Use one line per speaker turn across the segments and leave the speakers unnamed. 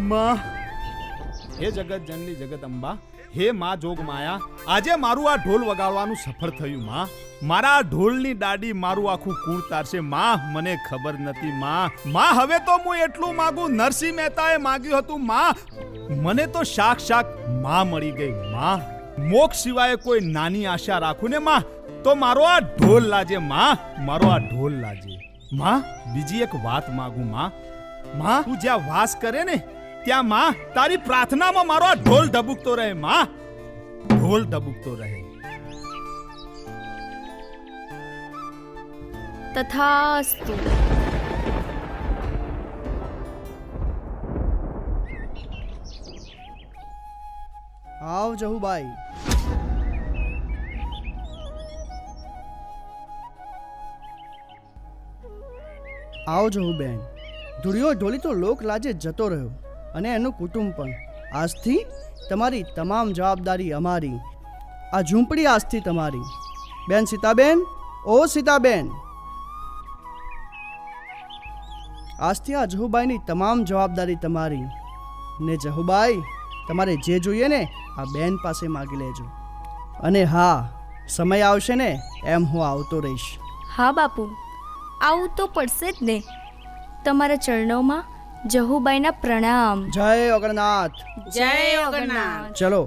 માં, હે જગત જનની જગદંબા, હે માં જોગ માયા, આજે મારું આ ઢોલ વગાડવાનું સફળ થયું માં. મારા આ ઢોલની દાડી મારું આખું કુળ તારશે માં. મને ખબર નથી માં. માં હવે તો હું એટલું માગું, નરસિંહ મહેતાએ માગ્યું હતું માં. મને તો સાક્ષાત માં મળી ગઈ માં. મોક્ષ સિવાય કોઈ નાની આશા રાખું ને માં, તો મારો આ ઢોલ લાજે માં, મારો આ ઢોલ લાજે માં. બીજી એક વાત માગું માં. માં, તું જ્યાં વાસ કરે ને ત્યાં માં તારી પ્રાર્થનામાં મારો આ ઢોલ ધબુકતો રહે માં, ઢોલ ધબુકતો રહે.
તથાસ્તુ.
આવ જહુબાઈ. આવ જહુબેન. ધૂળિયો ઢોલી તો લોક લાજે જતો રહ્યો અને એનું કુટુંબ પણ. આજથી તમારી તમામ જવાબદારી અમારી. આ ઝૂંપડી આજથી તમારી. બેન સીતાબેન, ઓ સીતાબેન, આજથી આ જહુબાઈની તમામ જવાબદારી તમારી. ને જહુબાઈ, તમારે જે જોઈએ ને આ બેન પાસે માગી લેજો. અને હા, સમય આવશે ને એમ હું આવતો રહીશ.
હા બાપુ, આવું તો પડશે જ ને. તમારા ચરણોમાં જહુબાઈના પ્રણામ.
જય ઓગણનાથ.
જય ઓગણનાથ.
ચલો.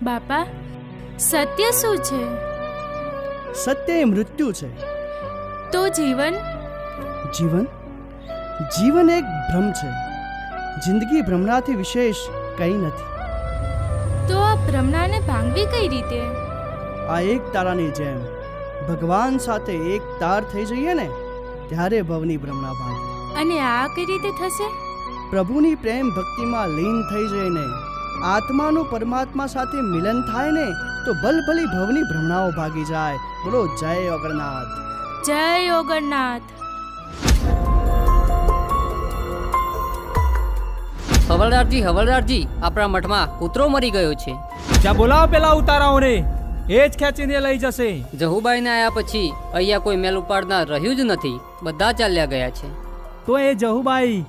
બાપા, સત્ય શું છે?
સત્ય એ મૃત્યુ છે.
તો જીવન?
જીવન જીવન એક ભ્રમ છે. જિંદગી ભ્રમણાથી વિશેષ કંઈ નથી.
તો આ ભ્રમણાને ભાંગવી કઈ રીતે?
આ એક તારાની જેમ ભગવાન સાથે એક તાર થઈ જઈએ ને ત્યારે ભવની ભ્રમણા ભાંગે.
અને આ કઈ રીતે થશે?
પ્રભુની પ્રેમ ભક્તિમાં લીન થઈ જઈને આત્માનું પરમાત્મા સાથે મિલન થાય ને તો ભલભલી ભવની ભ્રમણાઓ ભાગી જાય. બોલો જય અગરનાથ.
જય ઓગણનાથ.
હવલદારજી, હવલદારજી, આપણા મઠમાં કૂતરો મરી ગયો છે.
જ્યાં બોલાવો પેલા ઉતારાઓને, એ જ ખેંચીને લઈ જશે.
જહુબાઈને આવ્યા પછી અહીંયા કોઈ મેલ ઉપાડનાર રહ્યું જ નથી. બધા ચાલ્યા ગયા છે.
તો એ જહુબાઈ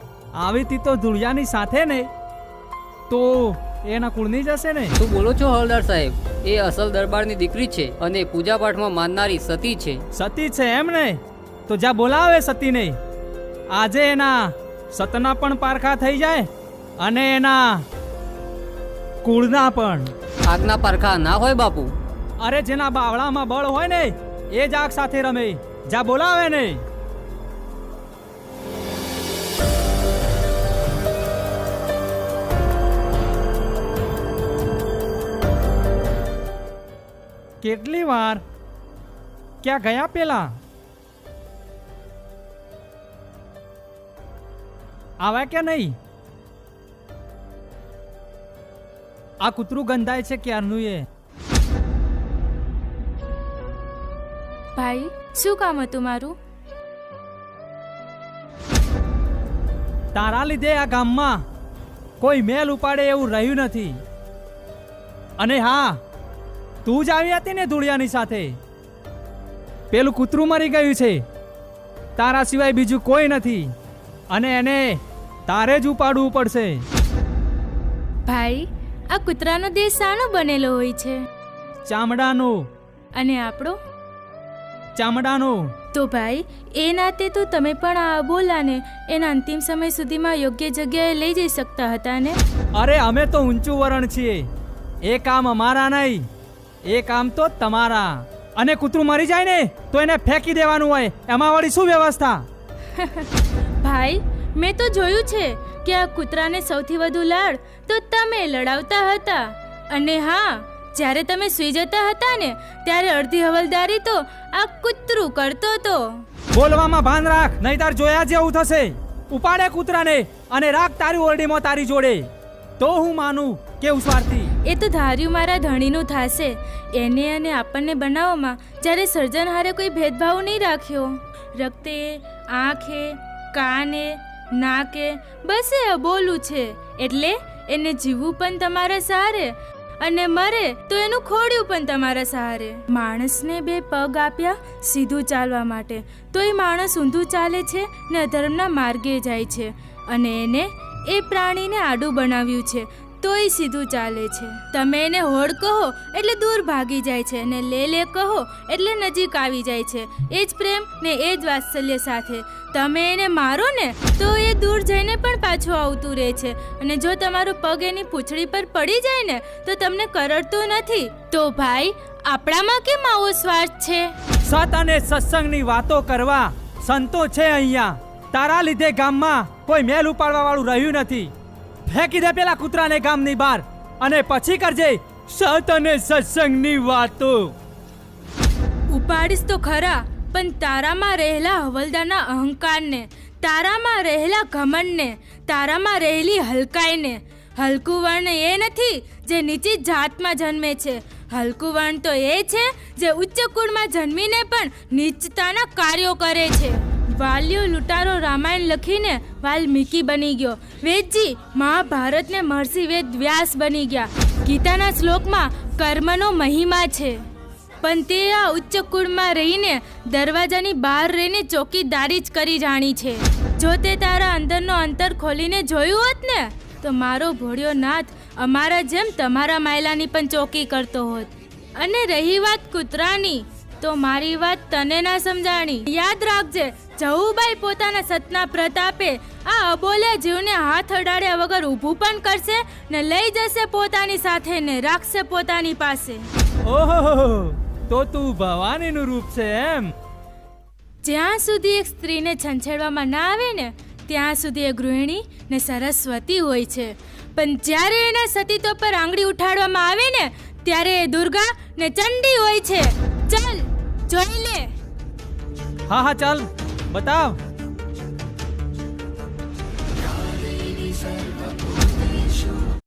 આવી તી તો ધુળિયાની સાથે ને, તો એના કુળની જ હશે ને.
શું બોલો છો હવલદાર સાહેબ? એ અસલ દરબારની દીકરી છે અને પૂજા પાઠમાં માનનારી સતી છે.
સતી છે એમ ને? તો જ્યાં બોલાવે સતીને, આજે એના સતના પણ પારખા થઈ જાય અને એના કુળના પણ.
આગના પારખા ના હોય બાપુ.
અરે જેના બાવળામાં બળ હોય ને એ જ આગ સાથે રમે. જ્યાં બોલાવે ને. કેટલી વાર ક્યાં ગયા પેલા? આવ્યા કે નહીં? આ કૂતરું ગંધાય છે ક્યારનું એ.
ભાઈ, શું કામ હતું મારું?
તારા લીધે આ ગામમાં કોઈ મેલ ઉપાડે એવું રહ્યું નથી. અને હા, તું જ આવી હતી ને ધુળિયાની સાથે. પેલું કૂતરું મરી ગયું છે, તારા સિવાય બીજું કોઈ નથી અને એને તારે જ ઉપાડવું પડશે.
ભાઈ, આ કૂતરાનો દેહ શાનો બનેલો હોય છે?
ચામડાનો.
અને આપણો?
ચામડાનો.
તો ભાઈ, એ નાતે તો તમે પણ આ અબોલાને એના અંતિમ સમય સુધીમાં યોગ્ય જગ્યાએ લઈ જઈ શકતા હતા ને?
અરે અમે તો ઊંચું વરણ છીએ. એ કામ અમારા નહીં, એ કામ તો તમારા. અને કૂતરું મરી જાય ને તો એને ફેંકી દેવાનું હોય, એમાં વળી શું વ્યવસ્થા?
ભાઈ, મેં તો જોયું છે કે આ કૂતરાને સૌથી વધુ લાડ તો તમે લડાવતા હતા. અને હા, જ્યારે તમે સૂઈ જતા હતા ને ત્યારે અડધી હવલદારી તો આ કૂતરું કરતો હતો.
બોલવામાં ભાન રાખ, નહીંતર જોયા જેવું થશે. ઉપાડે કૂતરાને અને રાખ તારી ઓરડીમાં તારી જોડે. તો હું માનું કેવું સ્વાર્થી.
એ તો ધાર્યું મારા ધણીનું થાશે. એને અને આપણને બનાવવામાં જ્યારે સર્જનહારે કોઈ ભેદભાવ નહીં રાખ્યો. રક્તે, આંખે, કાને, નાકે, બસ એ અબોલું છે. એટલે એને જીવવું પણ તમારા સહારે અને મરે તો એનું ખોડ્યું પણ તમારા સહારે. માણસને 2 પગ આપ્યા સીધું ચાલવા માટે, તો એ માણસ ઊંધું ચાલે છે ને અધર્મના માર્ગે જાય છે. અને એને એ પ્રાણીને આડું બનાવ્યું છે તો એ સીધું ચાલે છે. તમે એને હોડ કહો એટલે દૂર ભાગી જાય છે, ને લે લે કહો એટલે નજીક આવી જાય છે. એ જ પ્રેમ ને એ જ વાત્સલ્ય સાથે. તમે એને મારો ને તો એ દૂર જઈને પણ પાછું આવતું રહે છે. અને જો તમારો પગ એની પૂંછડી પર પડી જાય ને તો તમને કરડતું નથી. તો ભાઈ, આપણામાં કેમ આવો સ્વાર્થ છે?
સત અને સત્સંગની વાતો કરવા સંતો છે અહીંયા. તારા લીધે ગામમાં કોઈ મેલ ઉપાડવા વાળું રહ્યું નથી. ફેંકી દે પેલા કૂતરાને ગામની બહાર અને પછી કરજે સત અને સત્સંગની વાતો.
ઉપાડીશ તો ખરા, પણ તારામાં રહેલા હવલદારના અહંકારને, તારામાં રહેલા ઘમંડને, તારામાં રહેલી હલકાઈને. હલકું વર્ણ એ નથી જે નીચી જાતમાં જન્મે છે. હલકું વર્ણ તો એ છે જે ઉચ્ચ કુળમાં જન્મીને પણ નીચતાના કાર્યો કરે છે. વાલ્યો લૂંટારો રામાયણ લખીને વાલ્મીકી બની ગયો. વેદજી મહાભારતને મહર્ષિ વેદ વ્યાસ બની ગયા. ગીતાના શ્લોકમાં કર્મનો મહિમા છે, પણ તે આ ઉચ્ચ કુળમાં રહીને દરવાજાની બહાર રહીને ચોકીદારી જ કરી જાણી છે. જો તે તારા અંદરનો અંતર ખોલીને જોયું હોત ને તો મારો ભોળિયો નાથ અમારા જેમ તમારા માયલાની પણ ચોકી કરતો હોત. અને રહી વાત કૂતરાની, તો મારી વાત તને ના સમજાણી. યાદ રાખજે, જહુબાઈ પોતાના સતના પ્રતાપે આ અબોલ્યા જીવને હાથ અડાડ્યા વગર ઊભું પણ કરશે ને લઈ જશે પોતાની સાથે ને રાખશે પોતાની પાસે.
ઓહો, તો તું ભવાનીનું રૂપ છે એમ?
જ્યાં સુધી એક સ્ત્રીને છંછેડવામાં ના આવે ને ત્યાં સુધી એ ગૃહિણી ને સરસ્વતી હોય છે, પણ જ્યારે એના સતીત્વ પર આંગળી ઉઠાડવામાં આવે ને ત્યારે એ દુર્ગા ને ચંડી હોય છે. ચાલ જોઈ લે.
હા હા ચાલ બતાવ.